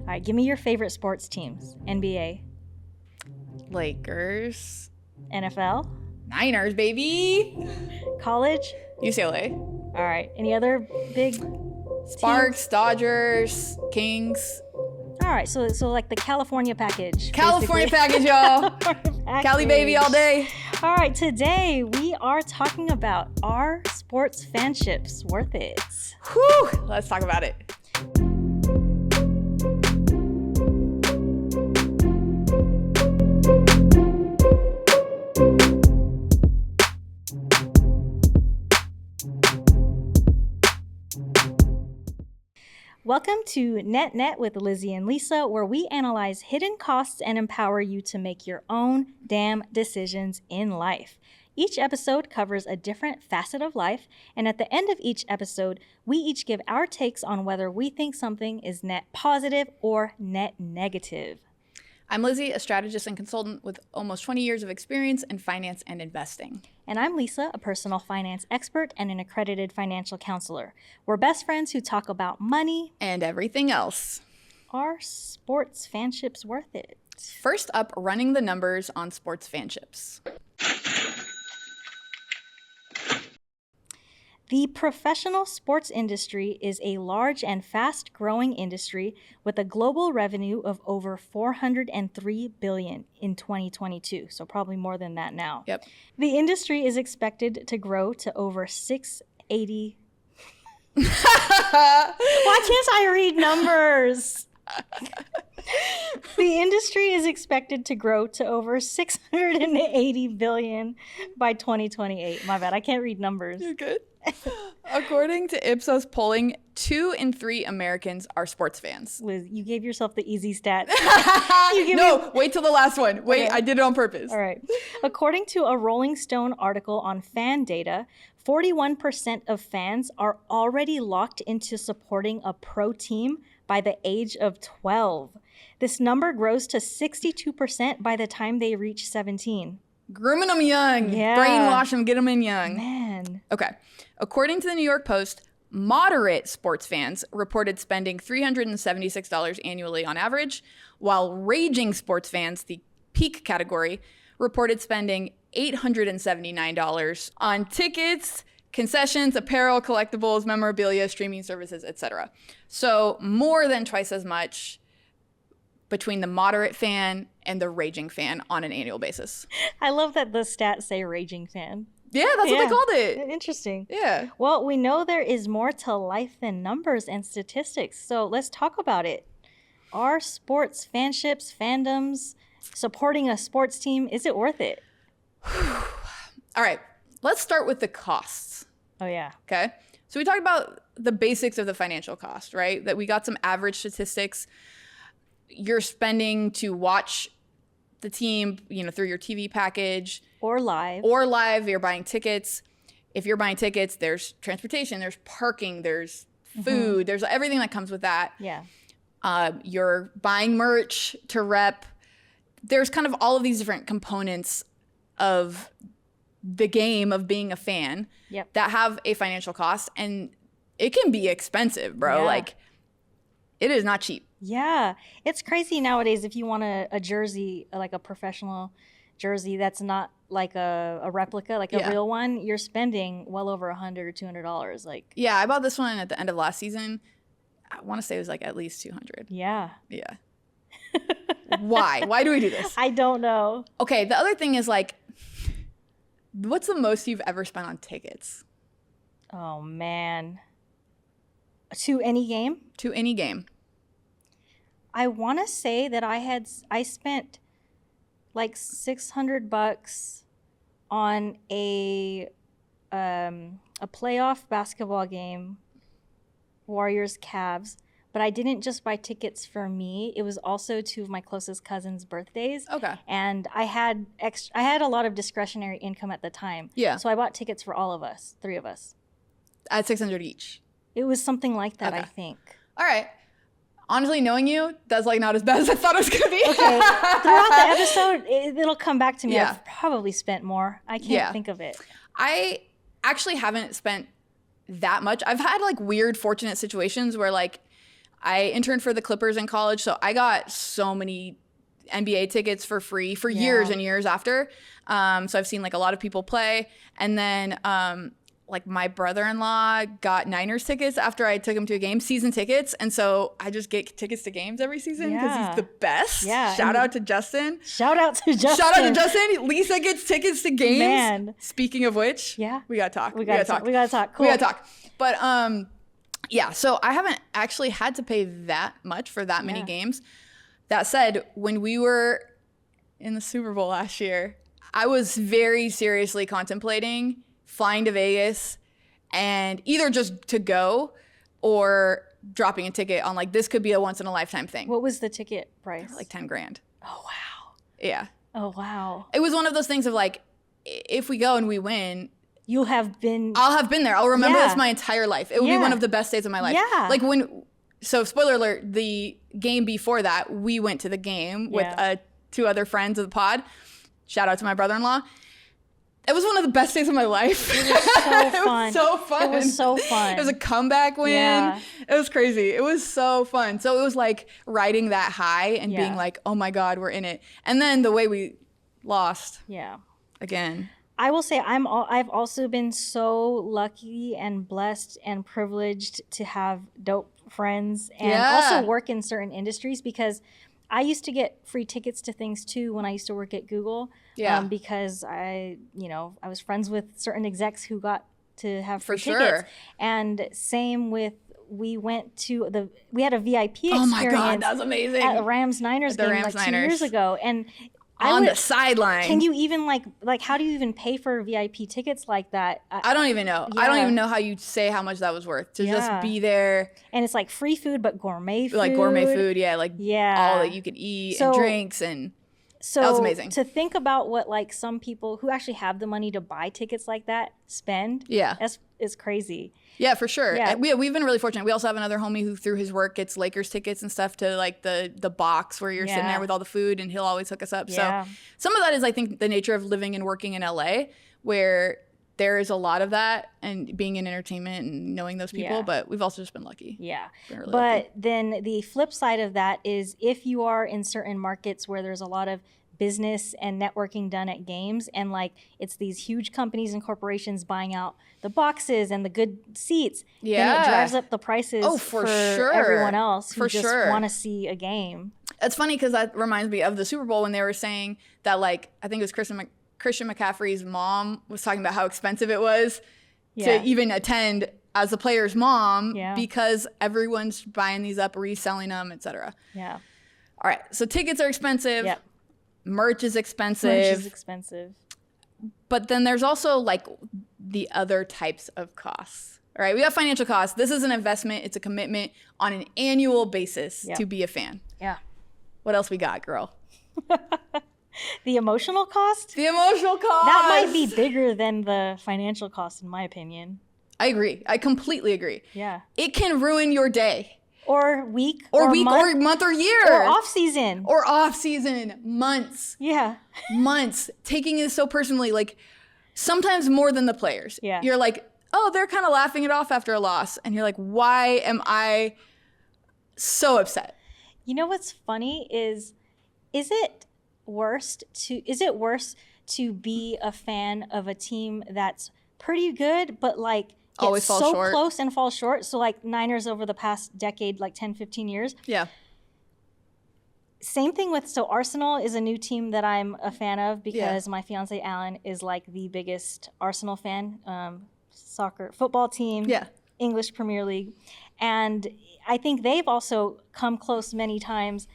All right, give me your favorite sports teams. NBA, Lakers. NFL, Niners, baby. college. UCLA. All right, any other big Sparks, teams? Dodgers, Kings. All right, so like the California package. California basically. package, y'all. California Cali baby all day. All right, today we are talking about, are sports fanships worth it? Whew, let's talk about it. Welcome to Net with Lizzy and Lissa, where we analyze hidden costs and empower you to make your own damn decisions in life. Each episode covers a different facet of life, and at the end of each episode, we each give our takes on whether we think something is net positive or net negative. I'm Lizzy, a strategist and consultant with almost 20 years of experience in finance and investing. And I'm Lissa, a personal finance expert and an accredited financial counselor. We're best friends who talk about money and everything else. Are sports fanships worth it? First up, running the numbers on sports fanships. The professional sports industry is a large and fast-growing industry with a global revenue of over $403 billion in 2022, so probably more than that now. Yep. The industry is expected to grow to over 680. Why can't I read numbers? The industry is expected to grow to over $680 billion by 2028. My bad, I can't read numbers. You're good. According to Ipsos polling, 2 in 3 Americans are sports fans. Liz, you gave yourself the easy stat. Wait till the last one. Wait, okay. I did it on purpose. All right. According to a Rolling Stone article on fan data, 41% of fans are already locked into supporting a pro team by the age of 12. This number grows to 62% by the time they reach 17. Grooming them young. Yeah. Brainwash them, get them in young. Man. Okay. According to the New York Post, moderate sports fans reported spending $376 annually on average, while raging sports fans, the peak category, reported spending $879 on tickets, concessions, apparel, collectibles, memorabilia, streaming services, etc. So more than twice as much between the moderate fan and the raging fan on an annual basis. I love that the stats say raging fan. Yeah, that's what they called it. Interesting. Yeah. Well, we know there is more to life than numbers and statistics, so let's talk about it. Are sports fanships, fandoms, supporting a sports team, is it worth it? All right, let's start with the costs. Oh, yeah. Okay. So we talked about the basics of the financial cost, right? That we got some average statistics. You're spending to watch the team, through your TV package. Or live. You're buying tickets. If you're buying tickets, there's transportation, there's parking, there's food, there's everything that comes with that. Yeah. You're buying merch to rep. There's kind of all of these different components of the game of being a fan that have a financial cost, and it can be expensive, bro. Yeah. Like, it is not cheap. Yeah. It's crazy nowadays if you want a jersey, like a professional jersey that's not like a replica, like a real one, you're spending well over $100 or $200. Like, yeah, I bought this one at the end of last season. I want to say it was like at least $200. Yeah. Yeah. Why? Why do we do this? I don't know. Okay, the other thing is, like, what's the most you've ever spent on tickets? Oh, man. To any game? To any game. I want to say that I spent like $600 on a playoff basketball game, Warriors Cavs, but I didn't just buy tickets for me. It was also 2 of my closest cousins' birthdays. Okay. And I had a lot of discretionary income at the time. Yeah. So I bought tickets for all of us, 3 of us. At $600 each. It was something like that, Okay. I think. All right. Honestly, knowing you, that's like not as bad as I thought it was going to be. Okay. Throughout the episode, it'll come back to me. Yeah. I've probably spent more. I can't think of it. I actually haven't spent that much. I've had like weird, fortunate situations where like I interned for the Clippers in college, so I got so many NBA tickets for free for years and years after. So I've seen like a lot of people play. And then like my brother-in-law got Niners tickets after I took him to a game, season tickets. And so I just get tickets to games every season because he's the best. Yeah. Shout out to Justin. Shout out to Justin. Shout out to Justin. Lisa gets tickets to games. Man. Speaking of which, we got to talk. We got to talk. Cool. We got to talk. But yeah, so I haven't actually had to pay that much for that many games. That said, when we were in the Super Bowl last year, I was very seriously contemplating flying to Vegas and either just to go or dropping a ticket on like, this could be a once in a lifetime thing. What was the ticket price? Like 10 grand. Oh, wow. Yeah. Oh, wow. It was one of those things of like, if we go and we win, I'll have been there. I'll remember this my entire life. It will be one of the best days of my life. Yeah. Like so spoiler alert, the game before that, we went to the game with 2 other friends of the pod. Shout out to my brother-in-law. It was one of the best days of my life. It was so fun. It was so fun. It was so fun. It was a comeback win. Yeah. It was crazy. It was so fun. So it was like riding that high and being like, oh my God, we're in it. And then the way we lost. Yeah. Again. I will say I've also been so lucky and blessed and privileged to have dope friends and also work in certain industries, because I used to get free tickets to things too when I used to work at Google. Because I was friends with certain execs who got to have free tickets. And same with, we had a VIP experience. Oh my God, that was amazing. At the Rams Niners game like 2 years ago. And on the sideline. Can you even like how do you even pay for VIP tickets like that? I don't even know. Yeah. I don't even know how you say how much that was worth to just be there. And it's like free food, but gourmet food. Like gourmet food, all that you could eat and drinks, and so that was amazing. To think about what like some people who actually have the money to buy tickets like that spend. It's crazy. Yeah, for sure. Yeah. We've been really fortunate. We also have another homie who through his work gets Lakers tickets and stuff to like the box where you're sitting there with all the food, and he'll always hook us up. So some of that is, I think, the nature of living and working in LA, where there is a lot of that and being in entertainment and knowing those people, but we've also just been lucky. Yeah. Really but lucky. Then the flip side of that is if you are in certain markets where there's a lot of business and networking done at games, and like it's these huge companies and corporations buying out the boxes and the good seats, then it drives up the prices for everyone else who just want to see a game. It's funny because that reminds me of the Super Bowl when they were saying that, like, I think it was Christian McCaffrey's mom was talking about how expensive it was to even attend as a player's mom because everyone's buying these up, reselling them, etc. Yeah. All right. So tickets are expensive. Yep. Merch is expensive. But then there's also like the other types of costs. All right. We have financial costs. This is an investment. It's a commitment on an annual basis to be a fan. Yeah. What else we got, girl? The emotional cost? The emotional cost. That might be bigger than the financial cost, in my opinion. I agree. I completely agree. Yeah. It can ruin your day. Or week. Or month or year. Or off season. Months. Yeah. Months. Taking it so personally, like sometimes more than the players. Yeah. You're like, oh, they're kind of laughing it off after a loss. And you're like, why am I so upset? You know what's funny is it worse to be a fan of a team that's pretty good, but like gets so close and falls short? So like Niners over the past decade, like 10, 15 years. Yeah. Same thing with, so Arsenal is a new team that I'm a fan of because my fiance Alan is like the biggest Arsenal fan, football team, English Premier League. And I think they've also come close many times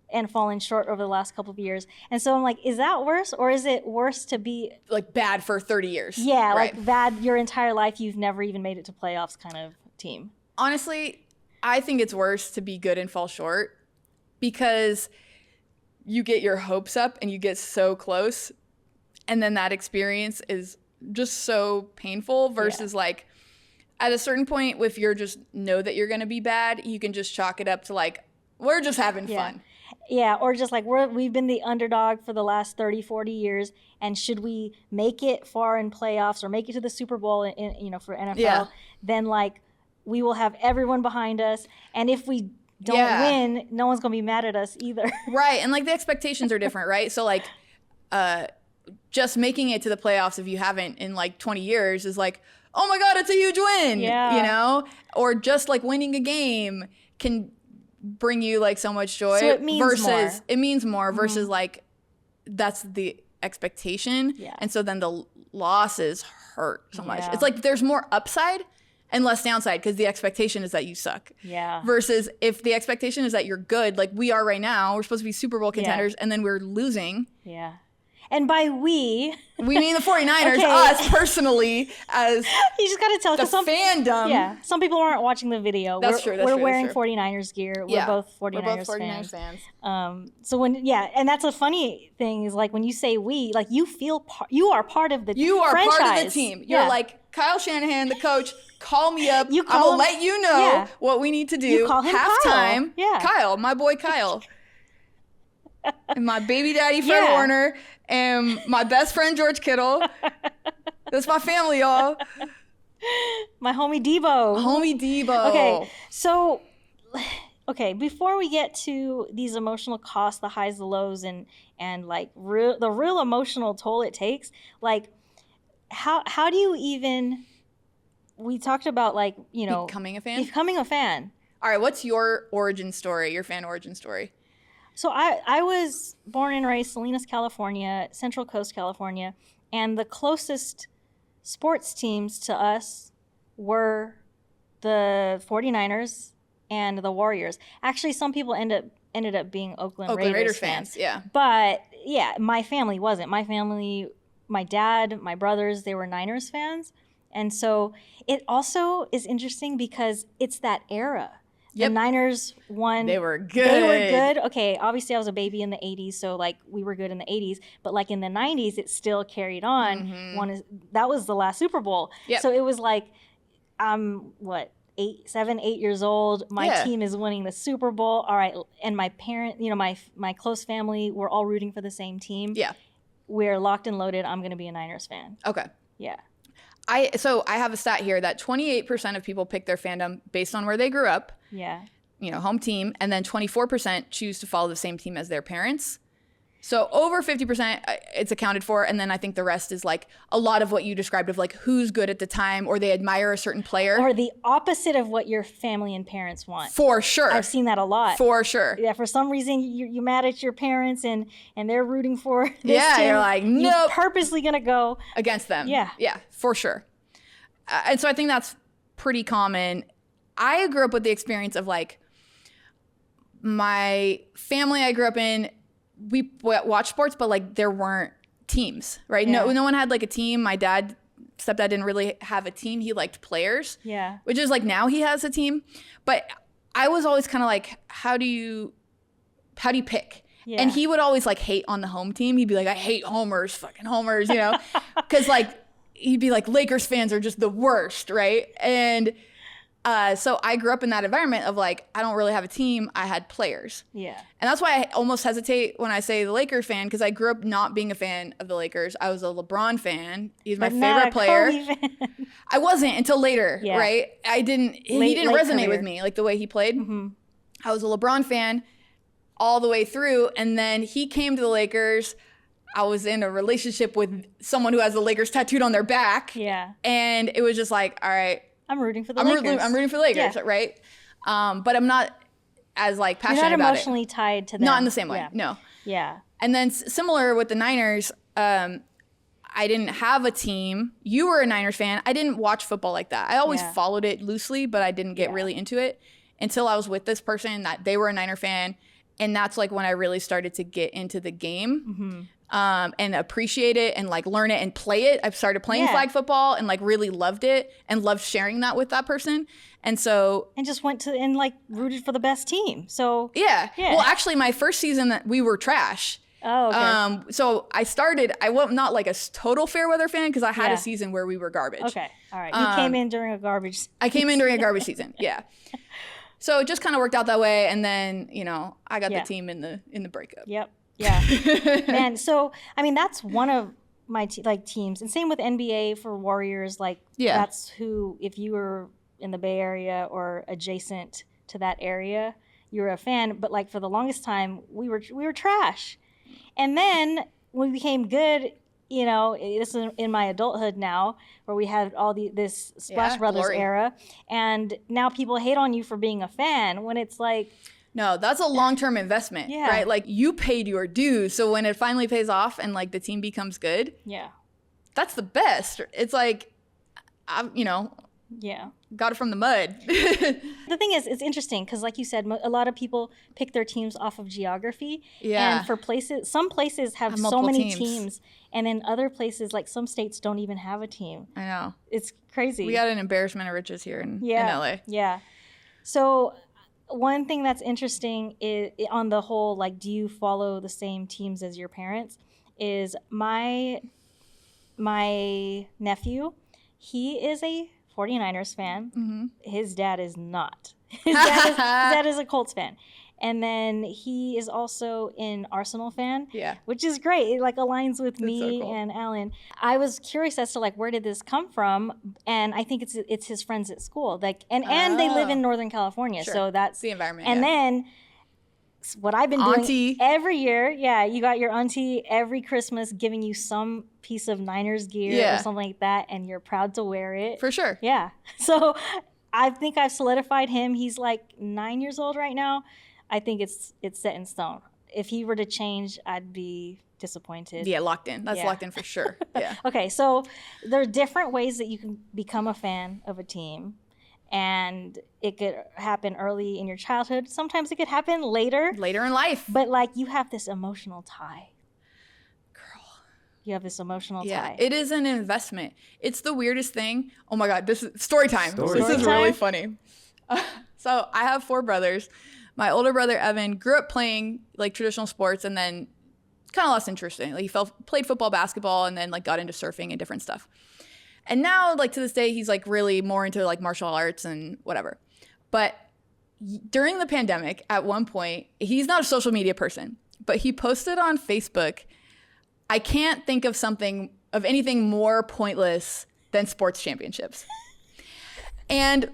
and fallen short over the last couple of years. And so I'm like, is that worse, or is it worse to be like bad for 30 years? Yeah, right. Like bad your entire life, you've never even made it to playoffs kind of team. Honestly, I think it's worse to be good and fall short because you get your hopes up and you get so close, and then that experience is just so painful versus like at a certain point, if you're just know that you're going to be bad, you can just chalk it up to like, we're just having fun. Yeah, or just like we've been the underdog for the last 30, 40 years, and should we make it far in playoffs or make it to the Super Bowl for NFL, then like we will have everyone behind us. And if we don't win, no one's gonna be mad at us either. Right. And like the expectations are different, right? So like just making it to the playoffs if you haven't in like 20 years is like, oh my God, it's a huge win. Yeah. You know? Or just like winning a game can bring you like so much joy. So it means more. It means more versus like that's the expectation. Yeah. And so then the losses hurt so much. Yeah. It's like there's more upside and less downside because the expectation is that you suck. Yeah. Versus if the expectation is that you're good, like we are right now, we're supposed to be Super Bowl contenders, and then we're losing. Yeah. And by we mean the 49ers, us personally, as you just got to tell the fandom. Yeah, some people aren't watching the video. That's true. We're wearing 49ers gear. We're both 49ers fans. So and that's a funny thing is like when you say we, like you feel you are part of the franchise. Part of the team. You're like Kyle Shanahan, the coach. Call me up. I'm gonna let you know what we need to do. You call him halftime. Kyle. Yeah, Kyle, my boy Kyle, and my baby daddy Fred Warner, and my best friend George Kittle. That's my family, y'all. My homie Debo. Okay, so before we get to these emotional costs, the highs, the lows, and like the real emotional toll it takes, like how do you even? We talked about like becoming a fan. All right, what's your origin story? Your fan origin story? So I was born and raised Salinas, California, Central Coast, California, and the closest sports teams to us were the 49ers and the Warriors. Actually, some people ended up being Oakland Raiders fans. Yeah. But yeah, my family wasn't. My family, my dad, my brothers, they were Niners fans. And so it also is interesting because it's that era. The Niners won. They were good. Okay, obviously I was a baby in the 80s, so like we were good in the 80s. But like in the 90s, it still carried on. Mm-hmm. That was the last Super Bowl. Yep. So it was like, I'm 7, 8 years old. My team is winning the Super Bowl. All right, and my parent, my close family, we're all rooting for the same team. Yeah. We're locked and loaded. I'm going to be a Niners fan. Okay. Yeah. So I have a stat here that 28% of people pick their fandom based on where they grew up. Yeah. Home team, and then 24% choose to follow the same team as their parents. So over 50% it's accounted for, and then I think the rest is like a lot of what you described of like who's good at the time or they admire a certain player. Or the opposite of what your family and parents want. For sure. I've seen that a lot. For sure. Yeah, for some reason you're mad at your parents and they're rooting for this team. You're like, nope. You're purposely going to go against them. Yeah. Yeah, for sure. And so I think that's pretty common. I grew up with the experience of like my family I grew up in, we watched sports, but like there weren't teams, right? Yeah. No one had like a team. My stepdad didn't really have a team. He liked players. Yeah. Which is like now he has a team. But I was always kind of like, how do you pick? Yeah. And he would always like hate on the home team. He'd be like, I hate homers, fucking homers, because like he'd be like, Lakers fans are just the worst, right? And so I grew up in that environment of like, I don't really have a team. I had players. Yeah. And that's why I almost hesitate when I say the Lakers fan, because I grew up not being a fan of the Lakers. I was a LeBron fan. He's my favorite player. I wasn't until later, right? He didn't resonate with me like the way he played. Mm-hmm. I was a LeBron fan all the way through. And then he came to the Lakers. I was in a relationship with someone who has the Lakers tattooed on their back. Yeah. And it was just like, all right. I'm rooting for the Lakers. I'm rooting for the Lakers, right? But I'm not as like passionate about it. You're not emotionally tied to them. Not in the same way, no. Yeah. And then similar with the Niners, I didn't have a team. You were a Niners fan. I didn't watch football like that. I always followed it loosely, but I didn't get really into it until I was with this person that they were a Niner fan. And that's like when I really started to get into the game. Mm-hmm. And appreciate it and like learn it and play it. I started playing flag football and like really loved it and loved sharing that with that person. And so just went to and like rooted for the best team. So yeah. Well, actually, my first season that we were trash. Oh, okay. So I was not like a total fair weather fan because I had a season where we were garbage. Okay, all right. You came in during a garbage season. I came in during a garbage season. Yeah. So it just kind of worked out that way, and then I got the team in the breakup. Yep. Yeah. Man, so, I mean, that's one of my teams. And same with NBA for Warriors. Like, that's who, if you were in the Bay Area or adjacent to that area, you were a fan, but like for the longest time we were trash. And then when we became good, you know, this is in my adulthood now, where we had all this Splash Brothers glory. era, and now people hate on you for being a fan when it's like, no, that's a long-term investment, Yeah. right? Like you paid your dues, so when it finally pays off and like the team becomes good, yeah, that's the best. It's like, you know, yeah. got it from the mud. The thing is, it's interesting because, like you said, a lot of people pick their teams off of geography. Yeah. And for places, some places have so multiple many teams. and in other places, like some states don't even have a team. I know. It's crazy. We got an embarrassment of riches here in LA. Yeah. So one thing that's interesting is on the whole, like, do you follow the same teams as your parents? Is my nephew, he is a 49ers fan. Mm-hmm. His dad is not. His dad is a Colts fan. And then he is also an Arsenal fan, Yeah. which is great. It like aligns with me so cool. and Alan. I was curious as to like where did this come from, and I think it's his friends at school. Like and they live in Northern California, Sure. so that's the environment. And then what I've been Auntie. doing every year, you got your auntie every Christmas giving you some piece of Niners gear or something like that, and you're proud to wear it. For sure. Yeah. So I think I've solidified him. He's like 9 years old right now. I think it's set in stone. If he were to change, I'd be disappointed. Yeah, locked in. That's locked in for sure. Yeah. Okay, so there are different ways that you can become a fan of a team. And it could happen early in your childhood. Sometimes it could happen later. Later in life. But like you have this emotional tie. You have this emotional tie. Yeah, it is an investment. It's the weirdest thing. Oh my God, this is story time. Story This is time. really funny. So I have 4 brothers. My older brother, Evan, grew up playing like traditional sports and then kind of lost interest in it. Like, he played football, basketball, and then like got into surfing and different stuff. And now, like to this day, he's like really more into like martial arts and whatever. But during the pandemic, at one point, he's not a social media person, but he posted on Facebook, I can't think of anything more pointless than sports championships. And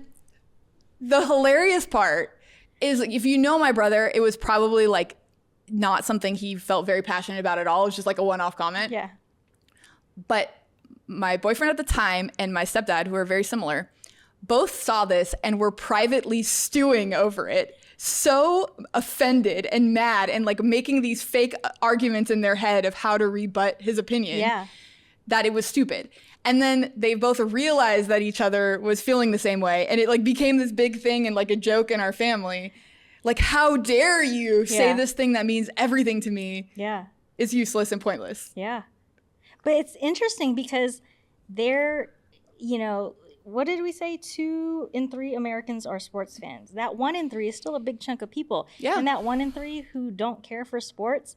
the hilarious part is, like, if you know my brother, it was probably like not something he felt very passionate about at all. It was just like a one-off comment. Yeah. But my boyfriend at the time and my stepdad, who are very similar, both saw this and were privately stewing over it. So offended and mad and like making these fake arguments in their head of how to rebut his opinion that it was stupid. And then they both realized that each other was feeling the same way. And it like became this big thing and like a joke in our family. Like, how dare you say this thing that means everything to me is useless and pointless. Yeah. But it's interesting because they're, you know, what did we say? 2 in 3 Americans are sports fans. That 1 in 3 is still a big chunk of people. Yeah. And that 1 in 3 who don't care for sports,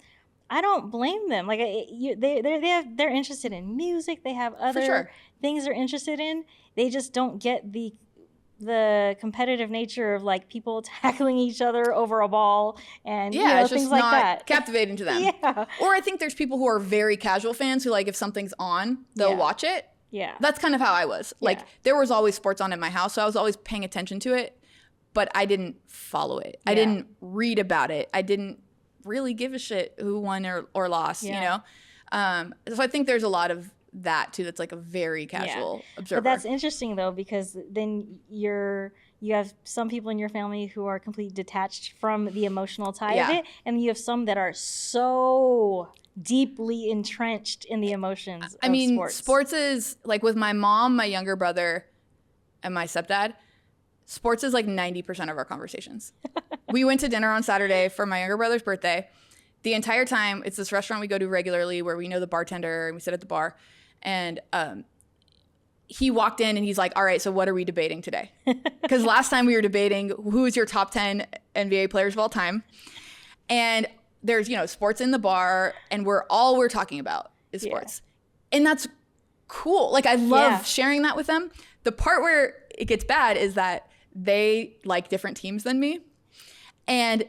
I don't blame them. Like they're interested in music. They have other things they're interested in. They just don't get the competitive nature of like people tackling each other over a ball and it's things just like not that. captivating to them. Yeah. Or I think there's people who are very casual fans who, like, if something's on, they'll watch it. Yeah. That's kind of how I was. Like, there was always sports on in my house, so I was always paying attention to it, but I didn't follow it. I didn't read about it. I didn't really give a shit who won or lost, you know? So I think there's a lot of that too that's like a very casual observer. But that's interesting though, because then you have some people in your family who are completely detached from the emotional tie of it, and you have some that are so deeply entrenched in the emotions of sports is like, with my mom, my younger brother, and my stepdad, sports is like 90% of our conversations. We went to dinner on Saturday for my younger brother's birthday. The entire time, it's this restaurant we go to regularly where we know the bartender and we sit at the bar. And he walked in and he's like, all right, so what are we debating today? Because last time we were debating who is your top 10 NBA players of all time. And there's, sports in the bar, and we're talking about is sports. And that's cool. Like, I love sharing that with them. The part where it gets bad is that they like different teams than me. And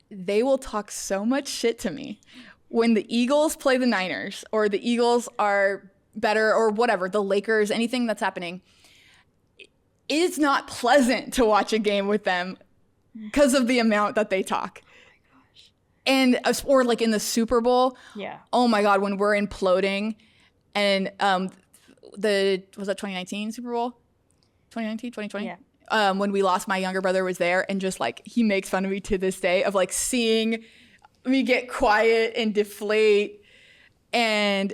they will talk so much shit to me when the Eagles play the Niners, or the Eagles are better, or whatever, the Lakers, anything that's happening. It's not pleasant to watch a game with them because of the amount that they talk. And or like in the Super Bowl, oh my God, when we're imploding, and was that 2019 Super Bowl? 2019, 2020? Yeah. When we lost, my younger brother was there, and just like he makes fun of me to this day of like seeing me get quiet and deflate, and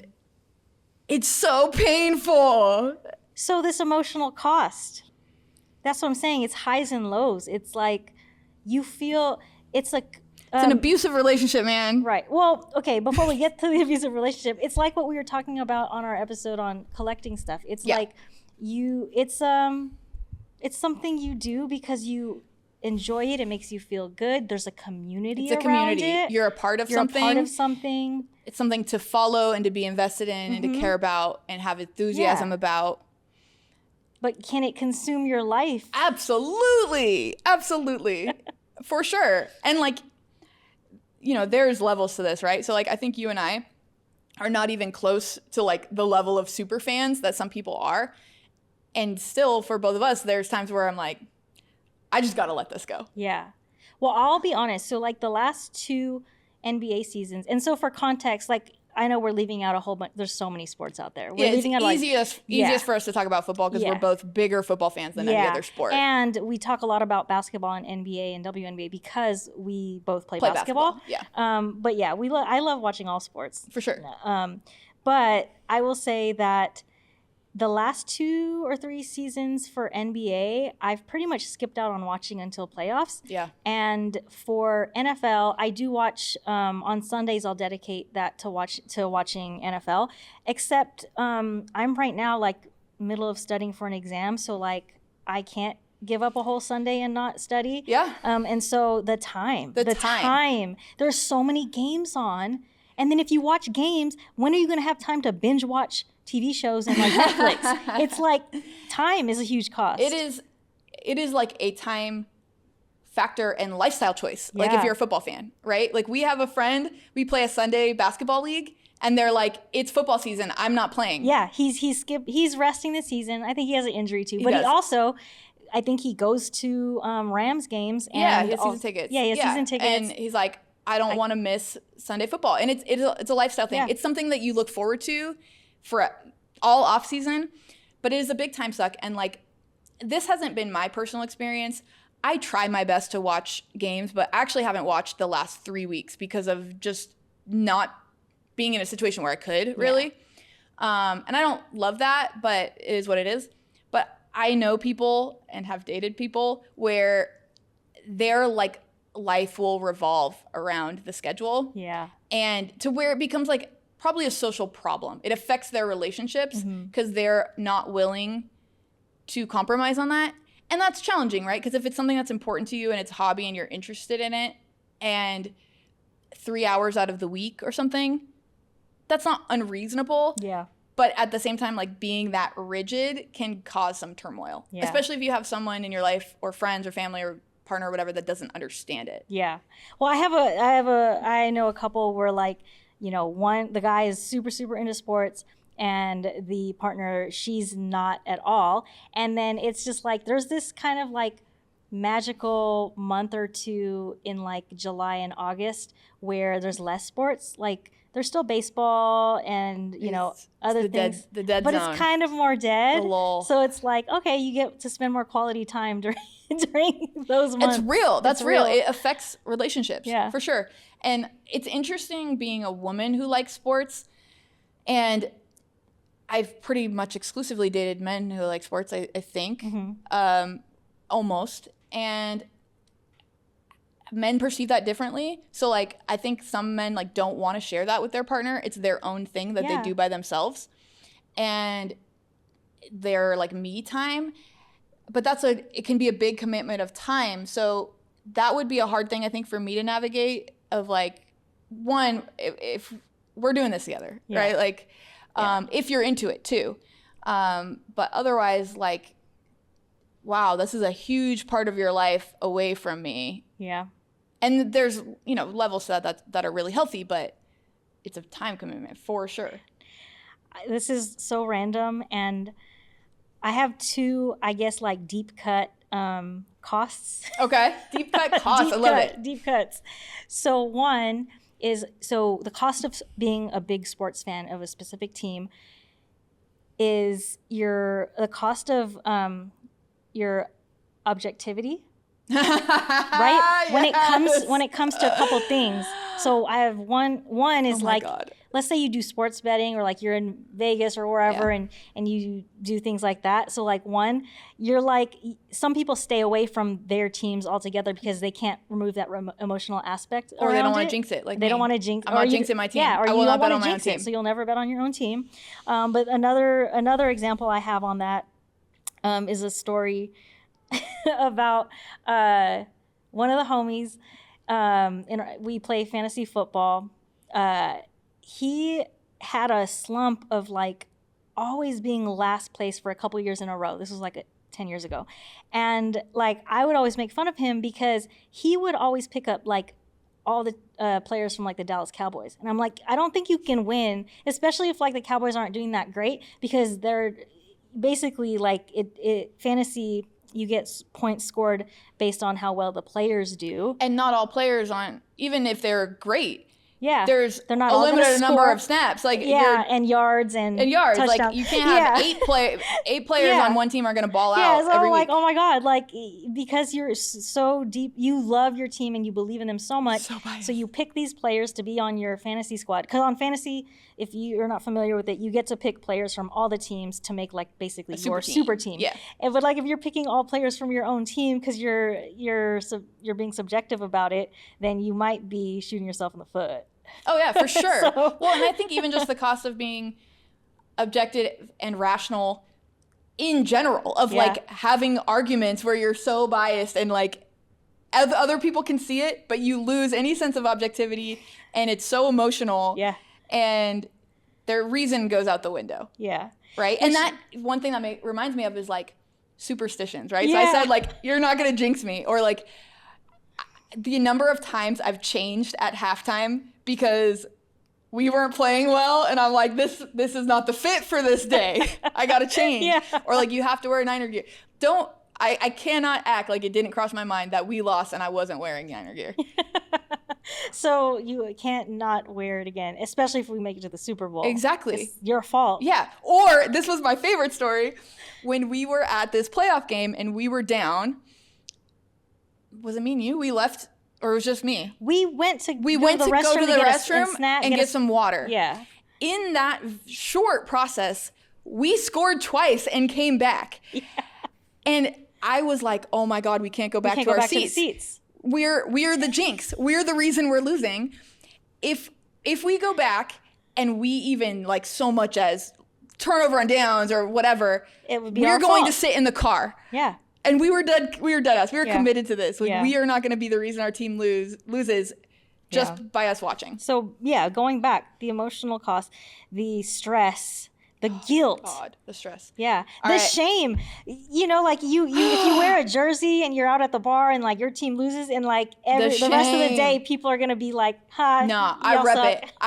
it's so painful. So this emotional cost, that's what I'm saying. It's highs and lows. It's like you feel it's like it's an abusive relationship, man. Right. Well, okay, before we get to the abusive relationship, it's like what we were talking about on our episode on collecting stuff. It's like it's something you do because you enjoy it. It makes you feel good. There's a community around it. You're a part of something. You're a part of something. It's something to follow and to be invested in and to care about and have enthusiasm about. But can it consume your life? Absolutely. Absolutely. For sure. And like, you know, there's levels to this, right? So like, I think you and I are not even close to like the level of super fans that some people are. And still, for both of us, there's times where I'm like, I just got to let this go. Yeah. Well, I'll be honest. So like the last 2 NBA seasons, and so for context, like I know we're leaving out a whole bunch. There's so many sports out there. We're leaving out easiest for us to talk about football because we're both bigger football fans than any other sport. And we talk a lot about basketball and NBA and WNBA because we both play basketball. Yeah. But yeah, I love watching all sports. For sure. But I will say that the last 2 or 3 seasons for NBA, I've pretty much skipped out on watching until playoffs. Yeah. And for NFL, I do watch on Sundays. I'll dedicate that to watching NFL. Except I'm right now like middle of studying for an exam, so like I can't give up a whole Sunday and not study. Yeah. And so the time. There's so many games on, and then if you watch games, when are you going to have time to binge watch TV shows and like Netflix? It's like time is a huge cost. It is like a time factor and lifestyle choice. Like if you're a football fan, right? Like we have a friend, we play a Sunday basketball league and they're like, it's football season, I'm not playing. Yeah, he's resting this season. I think he has an injury too, but he also, I think he goes to Rams games. And he has season tickets. Yeah, he has season tickets. And he's like, I don't want to miss Sunday football. And it's a lifestyle thing. Yeah. It's something that you look forward to for all off season, but it is a big time suck. And like, this hasn't been my personal experience. I try my best to watch games, but I actually haven't watched the last 3 weeks because of just not being in a situation where I could really. Yeah. And I don't love that, but it is what it is. But I know people and have dated people where their like life will revolve around the schedule. Yeah. And to where it becomes like probably a social problem. It affects their relationships because they're not willing to compromise on that. And that's challenging, right? Because if it's something that's important to you and it's a hobby and you're interested in it, and 3 hours out of the week or something, that's not unreasonable. Yeah. But at the same time, like being that rigid can cause some turmoil, especially if you have someone in your life or friends or family or partner or whatever that doesn't understand it. Yeah. Well, I know a couple where like, you know, the guy is super, super into sports and the partner, she's not at all. And then it's just like, there's this kind of like magical month or 2 in like July and August where there's less sports. Like there's still baseball and, you know, other things. The dead but zone. It's kind of more dead. The lull. So it's like, okay, you get to spend more quality time during those months. It's real. That's real. It affects relationships. Yeah. For sure. And it's interesting being a woman who likes sports. And I've pretty much exclusively dated men who like sports, I think. Almost. And men perceive that differently. So like I think some men like don't want to share that with their partner. It's their own thing that they do by themselves. And their like me time. But it can be a big commitment of time. So that would be a hard thing I think for me to navigate of like, one, if we're doing this together, right? Like if you're into it too. But otherwise like, wow, this is a huge part of your life away from me. Yeah. And there's, you know, levels to that are really healthy, but it's a time commitment for sure. This is so random. And I have 2, I guess, like deep cut costs. Okay. Deep cut costs. I love it. Deep cuts. So one is, so the cost of being a big sports fan of a specific team is the cost of your objectivity. Right? Yes. When it comes to a couple things. So I have one is God. let's say you do sports betting, or like you're in Vegas or wherever, and you do things like that. So like you're like, some people stay away from their teams altogether because they can't remove that emotional aspect, or they don't want to jinx it. Like they don't want to jinx. I'm not jinxing my team. Yeah, or I will you not don't bet want on to my own jinx it, team. so you'll never bet on your own team. But another example I have on that is a story about one of the homies. And we play fantasy football. He had a slump of like always being last place for a couple years in a row. This was like 10 years ago. And like, I would always make fun of him because he would always pick up like all the players from like the Dallas Cowboys. And I'm like, I don't think you can win, especially if like the Cowboys aren't doing that great, because they're basically like fantasy, you get points scored based on how well the players do. And not all players aren't, even if they're great. Yeah. There's they're not a all limited number score. of snaps. Like and yards and touchdowns. Like you can't have eight players on one team are going to ball out so every like, week. oh my God, like, because you're so deep, you love your team and you believe in them so much. So you pick these players to be on your fantasy squad. Because on fantasy, if you're not familiar with it, you get to pick players from all the teams to make like basically your super team. Yeah. But like if you're picking all players from your own team because you're being subjective about it, then you might be shooting yourself in the foot. Oh yeah, for sure. Well, and I think even just the cost of being objective and rational in general, of like having arguments where you're so biased and like other people can see it, but you lose any sense of objectivity and it's so emotional. Yeah. And their reason goes out the window. Yeah. Right? And that one thing that reminds me of is like superstitions, right? Yeah. So I said like, you're not going to jinx me, or like the number of times I've changed at halftime because we weren't playing well, and I'm like, this is not the fit for this day. I gotta change. Yeah. Or like, you have to wear Niner gear. I cannot act like it didn't cross my mind that we lost and I wasn't wearing Niner gear. So you can't not wear it again, especially if we make it to the Super Bowl. Exactly. It's your fault. Yeah. Or this was my favorite story, when we were at this playoff game and we were down. Was it me and you? We left. Or it was just me? We went to go to the restroom and get some water. Yeah. In that short process, we scored twice and came back. Yeah. And I was like, oh my God, we can't go back to our seats. We're the jinx. We're the reason we're losing. If we go back and we even like so much as turnover on downs or whatever, it would be we're our going fault. to sit in the car. Yeah. And we were dead ass. We were committed to this. Like, Yeah. we are not going to be the reason our team loses just by us watching. So yeah, going back, the emotional cost, the stress, the guilt. God, the stress. Yeah. All the right. shame. You know, like you if you wear a jersey and you're out at the bar and like your team loses, and like the rest of the day people are gonna be like, "Ha." No, I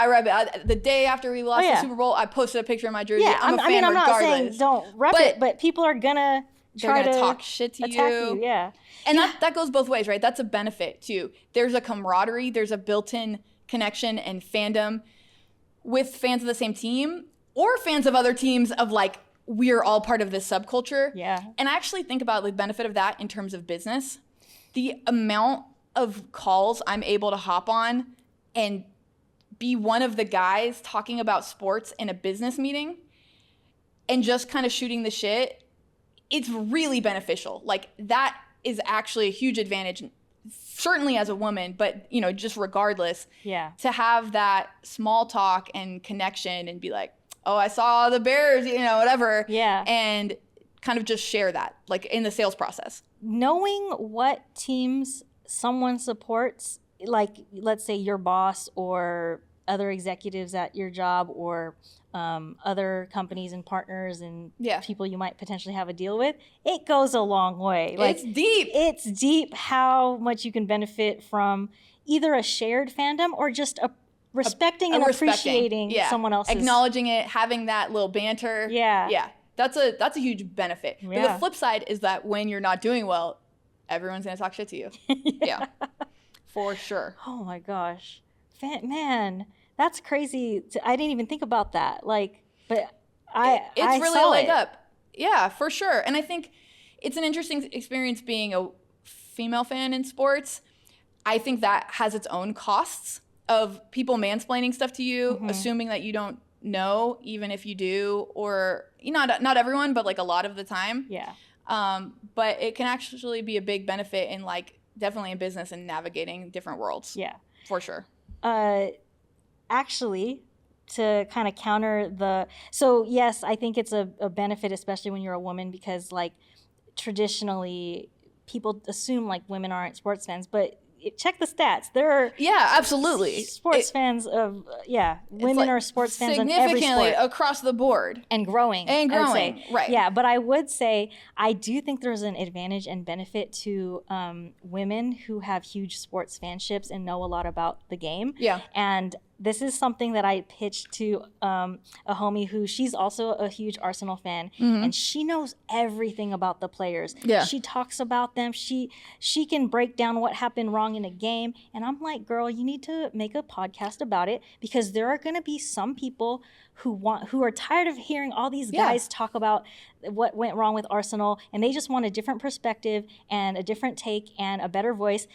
rep it. The day after we lost the Super Bowl, I posted a picture of my jersey. Yeah, I'm a fan I mean, I'm regardless. not saying don't rep it, but people are gonna try to talk shit to attack you. Yeah. And that goes both ways, right? That's a benefit too. There's a camaraderie, there's a built-in connection and fandom with fans of the same team or fans of other teams, of like, we're all part of this subculture. Yeah. And I actually think about the benefit of that in terms of business. The amount of calls I'm able to hop on and be one of the guys talking about sports in a business meeting and just kind of shooting the shit, it's really beneficial. Like, that is actually a huge advantage, certainly as a woman, but just regardless, to have that small talk and connection and be like, oh, I saw the Bears, whatever. Yeah. And kind of just share that, like, in the sales process. Knowing what teams someone supports, like, let's say your boss or other executives at your job, or other companies and partners and people you might potentially have a deal with, it goes a long way. Like, it's deep. It's deep how much you can benefit from either a shared fandom or just respecting and appreciating someone else's. Acknowledging it, having that little banter. Yeah. That's a huge benefit. But the flip side is that when you're not doing well, everyone's going to talk shit to you. Yeah. For sure. Oh my gosh. Man, that's crazy. I didn't even think about that. Like, but It's I really saw a leg it. up. Yeah, for sure. And I think it's an interesting experience being a female fan in sports. I think that has its own costs of people mansplaining stuff to you, assuming that you don't know, even if you do, or not everyone, but like a lot of the time. Yeah. But it can actually be a big benefit in like definitely in business and navigating different worlds. Yeah. For sure. Actually, to kind of counter so yes, I think it's a benefit, especially when you're a woman, because like traditionally people assume like women aren't sports fans, but check the stats. There are absolutely sports fans of women like are sports fans in every significantly sport across the board and growing. I would say. Right. Yeah, but I would say I do think there's an advantage and benefit to women who have huge sports fanships and know a lot about the game. Yeah. And this is something that I pitched to a homie who she's also a huge Arsenal fan, and she knows everything about the players. Yeah. She talks about them. She can break down what happened wrong in a game, and I'm like, girl, you need to make a podcast about it, because there are going to be some people who are tired of hearing all these guys talk about what went wrong with Arsenal, and they just want a different perspective and a different take and a better voice.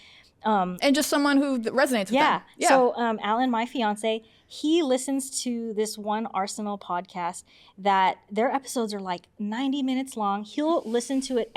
And just someone who resonates with them. Yeah. So Alan, my fiance, he listens to this one Arsenal podcast that their episodes are like 90 minutes long. He'll listen to it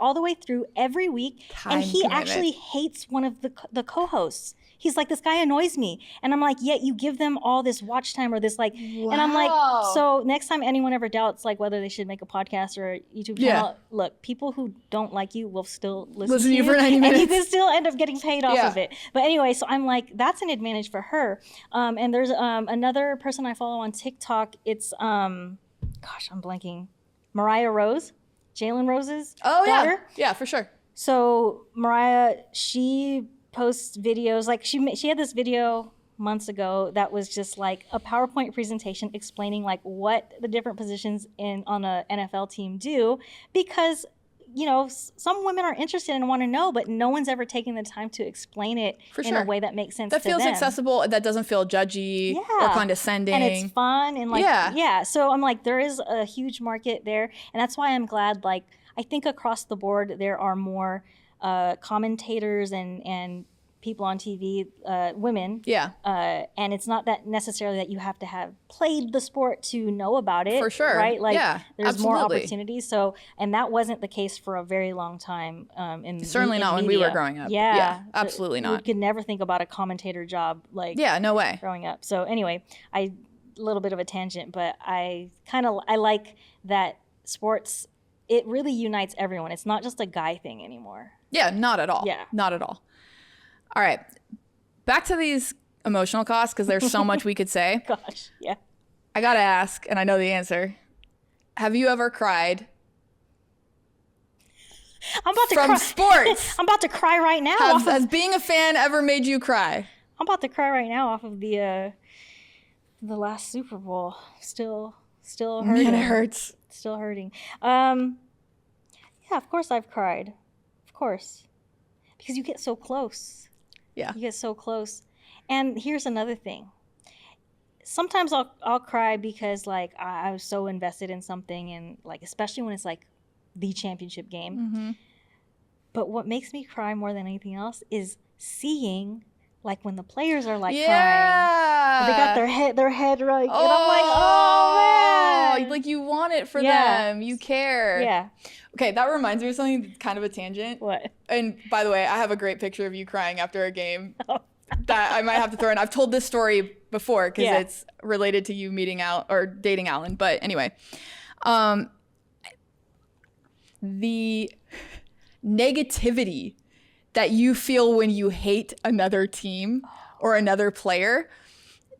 all the way through every week. And he actually hates one of the co-hosts. He's like, this guy annoys me. And I'm like, yet you give them all this watch time or this like, and I'm like, so next time anyone ever doubts like whether they should make a podcast or a YouTube channel, look, people who don't like you will still listen to you for 90 minutes. And you can still end up getting paid off of it. But anyway, so I'm like, that's an advantage for her. And there's another person I follow on TikTok. It's, I'm blanking. Mariah Rose, Jalen Rose's daughter. Yeah, for sure. So Mariah, she posts videos, like she had this video months ago that was just like a PowerPoint presentation explaining like what the different positions on a NFL team do, because some women are interested and want to know, but no one's ever taken the time to explain it in a way that makes sense that to feels them. accessible, that doesn't feel judgy or condescending, and it's fun and like so I'm like, there is a huge market there, and that's why I'm glad, like I think across the board there are more commentators and people on TV, women. Yeah. And it's not that necessarily that you have to have played the sport to know about it. For sure. Right? Like there's more absolutely. opportunities. So, and that wasn't the case for a very long time Certainly not when we were growing up. Yeah, absolutely not. You could never think about a commentator job like no way. growing up. So anyway, a little bit of a tangent, but I like that sports, it really unites everyone. It's not just a guy thing anymore. Yeah, not at all. Yeah. Not at all. All right. Back to these emotional costs, because there's so much we could say. Gosh, yeah. I got to ask, and I know the answer. Have you ever cried from sports? I'm about to cry right now. Has being a fan ever made you cry? I'm about to cry right now off of the last Super Bowl. Still hurting. Man, it hurts. Still hurting. Yeah, of course I've cried. Of course. Because you get so close. Yeah. You get so close. And here's another thing. Sometimes I'll cry because like I was so invested in something, and like especially when it's like the championship game. Mm-hmm. But what makes me cry more than anything else is seeing like when the players are like crying. They got their head right. And I'm like, oh man. Like you want it for them. You care. Yeah. Okay, that reminds me of something that's kind of a tangent. What? And by the way, I have a great picture of you crying after a game that I might have to throw in. I've told this story before because it's related to you meeting out or dating Alan. But anyway, the negativity that you feel when you hate another team or another player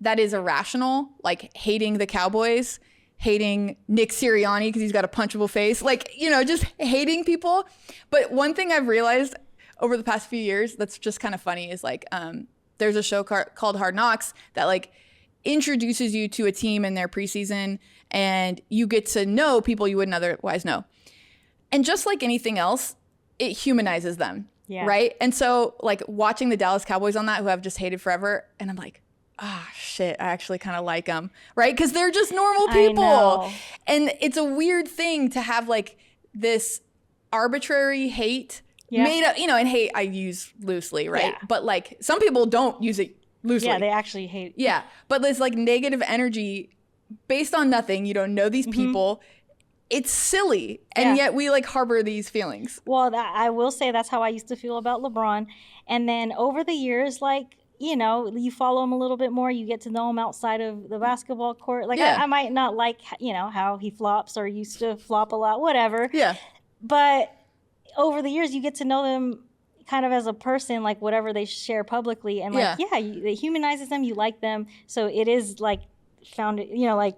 that is irrational, like hating the Cowboys, hating Nick Sirianni because he's got a punchable face, like, just hating people. But one thing I've realized over the past few years that's just kind of funny is like there's a show called Hard Knocks that like introduces you to a team in their preseason, and you get to know people you wouldn't otherwise know. And just like anything else, it humanizes them. Yeah. Right. And so like watching the Dallas Cowboys on that, who I've just hated forever. And I'm like, shit, I actually kind of like them. Right. Because they're just normal people. And it's a weird thing to have like this arbitrary hate made up, and hate I use loosely. Right. Yeah. But like some people don't use it loosely. Yeah. They actually hate. Yeah. But this like negative energy based on nothing. You don't know these people. It's silly, and yet we like harbor these feelings. Well, I will say that's how I used to feel about LeBron. And then over the years, like, you follow him a little bit more. You get to know him outside of the basketball court. Like, I might not like, how he flops or used to flop a lot, whatever. Yeah. But over the years, you get to know them kind of as a person, like whatever they share publicly. And like, it humanizes them. You like them. So it is like like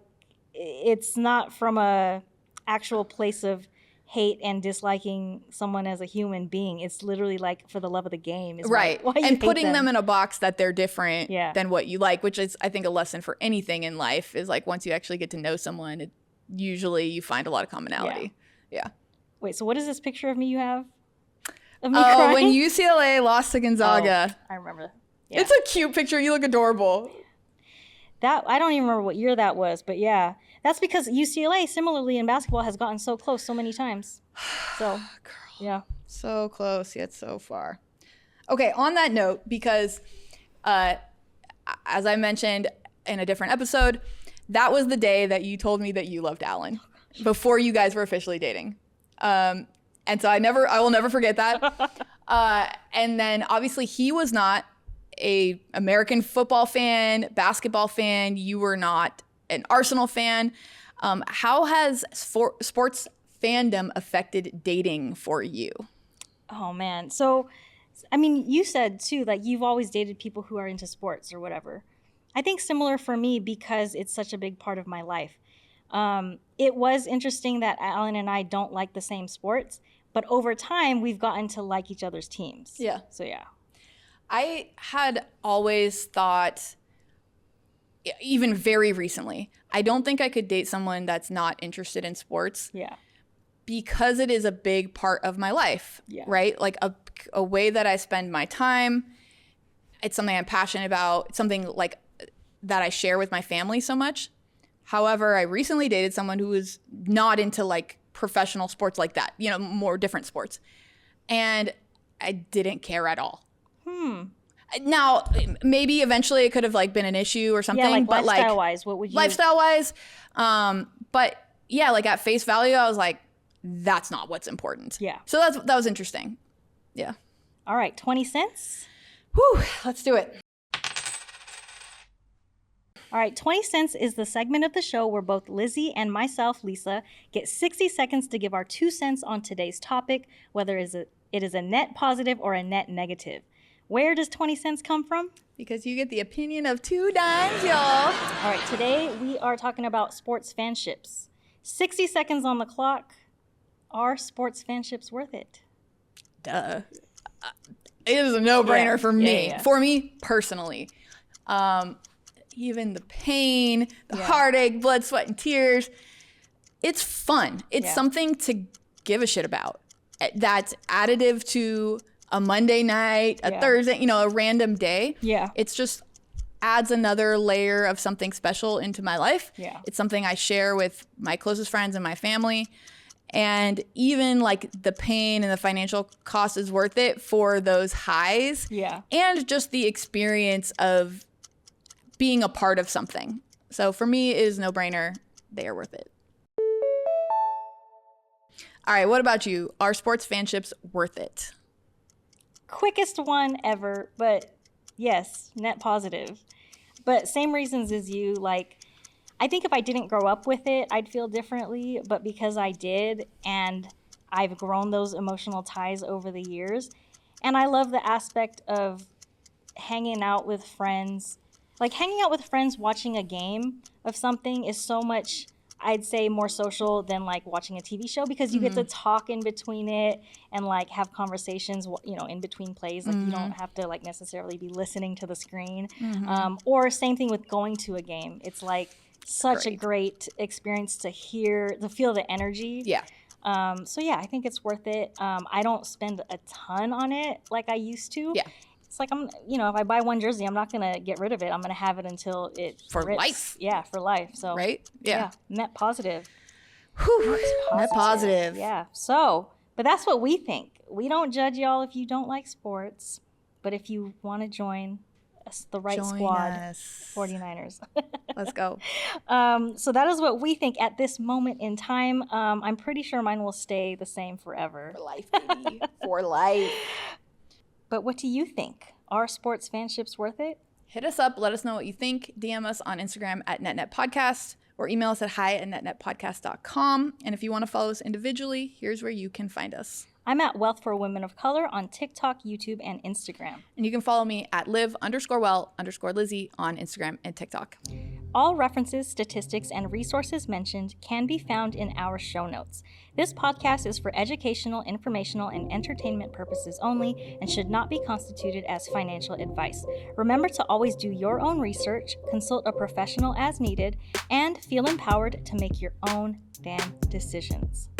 it's not from a actual place of hate and disliking someone as a human being. It's literally like for the love of the game. Right. Why you and putting hate them in a box that they're different Yeah. than what you like, which is, I think, a lesson for anything in life is like once you actually get to know someone, usually you find a lot of commonality. Yeah. Wait, so what is this picture of me you have? Of me crying? When UCLA lost to Gonzaga. I remember. Yeah. It's a cute picture. You look adorable. I don't even remember what year that was, but yeah. That's because UCLA, similarly in basketball, has gotten so close so many times. So, Girl. yeah. So close, yet so far. Okay, on that note, because as I mentioned in a different episode, that was the day that you told me that you loved Alan before you guys were officially dating. And so I will never forget that. And then obviously he was not a American football fan, basketball fan. You were not an Arsenal fan. How has sports fandom affected dating for you? Oh, man. So, I mean, you said, too, that you've always dated people who are into sports or whatever. I think similar for me because it's such a big part of my life. It was interesting that Alan and I don't like the same sports, but over time, we've gotten to like each other's teams. Yeah. So, yeah. I had always thought, even very recently, I don't think I could date someone that's not interested in sports. Yeah. Because it is a big part of my life, right? Like a way that I spend my time. It's something I'm passionate about. It's something like that I share with my family so much. However, I recently dated someone who was not into like professional sports like that, more different sports. And I didn't care at all. Now, maybe eventually it could have like been an issue or something. Yeah, like but lifestyle-wise, what would you... Lifestyle-wise, but yeah, like at face value, I was like, that's not what's important. Yeah. So that was interesting. Yeah. All right, 20 cents? Whew, let's do it. All right, 20 cents is the segment of the show where both Lizzy and myself, Lissa, get 60 seconds to give our 2 cents on today's topic, whether it is a net positive or a net negative. Where does 20 cents come from? Because you get the opinion of 2 dimes, y'all. All right, today we are talking about sports fanships. 60 seconds on the clock. Are sports fanships worth it? Duh. It is a no-brainer for me. Yeah. For me, personally. Even the pain, the heartache, blood, sweat, and tears. It's fun. It's something to give a shit about. That's additive to a Monday night, a Thursday, a random day. Yeah. It's just adds another layer of something special into my life. Yeah. It's something I share with my closest friends and my family. And even like the pain and the financial cost is worth it for those highs. Yeah. And just the experience of being a part of something. So for me, it is no brainer. They are worth it. All right. What about you? Are sports fanships worth it? Quickest one ever, but yes, net positive. But same reasons as you, like, I think if I didn't grow up with it, I'd feel differently, but because I did, and I've grown those emotional ties over the years, and I love the aspect of hanging out with friends. Like, hanging out with friends watching a game of something is so much, I'd say, more social than, like, watching a TV show, because you get to talk in between it and, like, have conversations, in between plays. Like, you don't have to, like, necessarily be listening to the screen. Or same thing with going to a game. It's, like, such a great experience to feel the energy. Yeah. So yeah, I think it's worth it. I don't spend a ton on it like I used to. Yeah. It's like if I buy one jersey, I'm not gonna get rid of it. I'm gonna have it until it For rips. life. Yeah, for life. So Right? Yeah. net positive. Whew. Net positive. Yeah. So, but that's what we think. We don't judge y'all if you don't like sports, but if you want to join us, the right squad, us. 49ers. Let's go. So that is what we think at this moment in time. I'm pretty sure mine will stay the same forever. For life, baby. For life. But what do you think? Are sports fanships worth it? Hit us up. Let us know what you think. DM us on Instagram at NetNetPodcast or email us at hi@netnetpodcast.com. And if you want to follow us individually, here's where you can find us. I'm at Wealth for Women of Color on TikTok, YouTube, and Instagram. And you can follow me at live_well_Lizzy on Instagram and TikTok. All references, statistics, and resources mentioned can be found in our show notes. This podcast is for educational, informational, and entertainment purposes only and should not be constituted as financial advice. Remember to always do your own research, consult a professional as needed, and feel empowered to make your own damn decisions.